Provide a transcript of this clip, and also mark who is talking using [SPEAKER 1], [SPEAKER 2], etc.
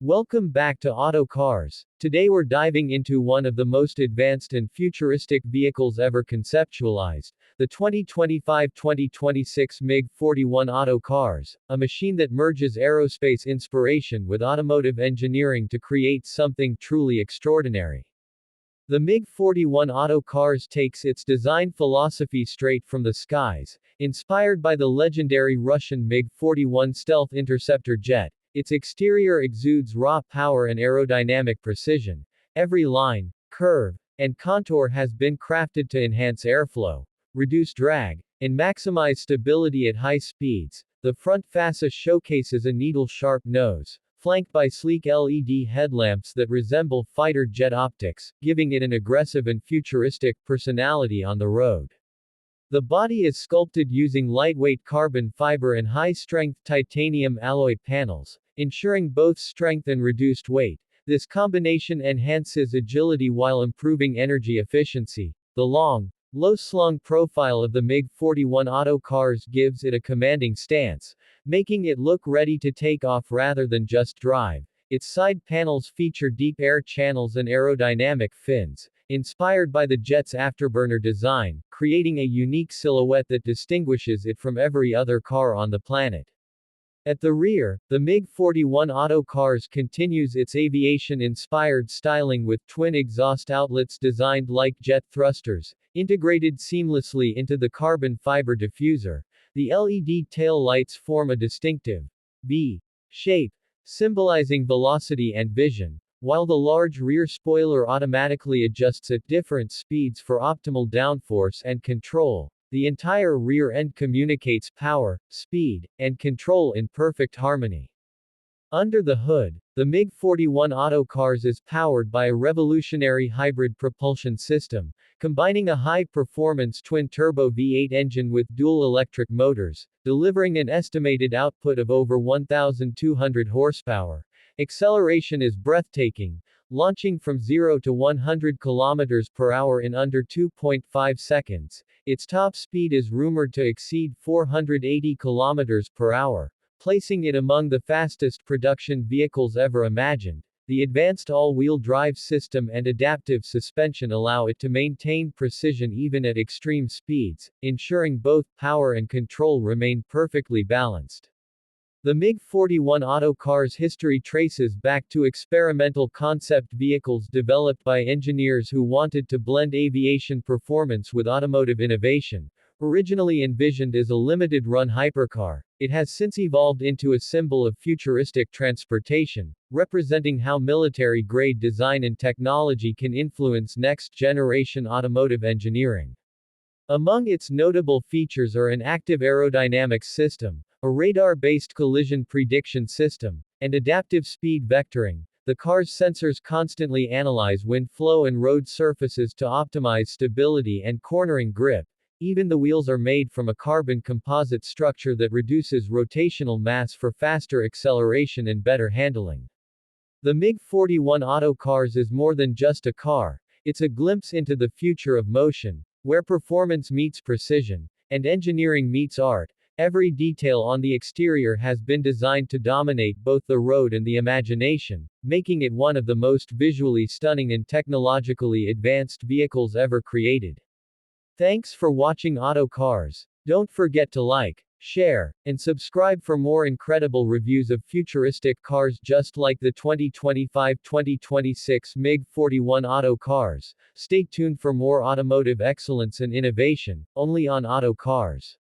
[SPEAKER 1] Welcome back to Auto Cars. Today we're diving into one of the most advanced and futuristic vehicles ever conceptualized, the 2025-2026 MiG-41 Auto Cars, a machine that merges aerospace inspiration with automotive engineering to create something truly extraordinary. The MiG-41 Auto Cars takes its design philosophy straight from the skies, inspired by the legendary Russian MiG-41 stealth interceptor jet. Its exterior exudes raw power and aerodynamic precision. Every line, curve, and contour has been crafted to enhance airflow, reduce drag, and maximize stability at high speeds. The front fascia showcases a needle-sharp nose, flanked by sleek LED headlamps that resemble fighter jet optics, giving it an aggressive and futuristic personality on the road. The body is sculpted using lightweight carbon fiber and high-strength titanium alloy panels, ensuring both strength and reduced weight. This combination enhances agility while improving energy efficiency. The long, low-slung profile of the MiG-41 Auto Cars gives it a commanding stance, making it look ready to take off rather than just drive. Its side panels feature deep air channels and aerodynamic fins, inspired by the jet's afterburner design, creating a unique silhouette that distinguishes it from every other car on the planet. At the rear, the MiG-41 Auto Cars continues its aviation-inspired styling with twin exhaust outlets designed like jet thrusters, integrated seamlessly into the carbon fiber diffuser. The LED tail lights form a distinctive V shape, symbolizing velocity and vision, while the large rear spoiler automatically adjusts at different speeds for optimal downforce and control. The entire rear end communicates power, speed, and control in perfect harmony. Under the hood, the MiG-41 Auto Cars is powered by a revolutionary hybrid propulsion system, combining a high-performance twin-turbo V8 engine with dual electric motors, delivering an estimated output of over 1,200 horsepower. Acceleration is breathtaking, launching from 0 to 100 km per hour in under 2.5 seconds. Its top speed is rumored to exceed 480 km per hour, placing it among the fastest production vehicles ever imagined. The advanced all-wheel drive system and adaptive suspension allow it to maintain precision even at extreme speeds, ensuring both power and control remain perfectly balanced. The MiG-41 Auto Cars' history traces back to experimental concept vehicles developed by engineers who wanted to blend aviation performance with automotive innovation. Originally envisioned as a limited-run hypercar, it has since evolved into a symbol of futuristic transportation, representing how military-grade design and technology can influence next-generation automotive engineering. Among its notable features are an active aerodynamics system, a radar-based collision prediction system, and adaptive speed vectoring. The car's sensors constantly analyze wind flow and road surfaces to optimize stability and cornering grip. Even the wheels are made from a carbon composite structure that reduces rotational mass for faster acceleration and better handling. The MiG-41 Auto Cars is more than just a car, it's a glimpse into the future of motion, where performance meets precision, and engineering meets art. Every detail on the exterior has been designed to dominate both the road and the imagination, making it one of the most visually stunning and technologically advanced vehicles ever created. Thanks for watching Auto Cars. Don't forget to like, share, and subscribe for more incredible reviews of futuristic cars just like the 2025-2026 MiG-41 Auto Cars. Stay tuned for more automotive excellence and innovation, only on Auto Cars.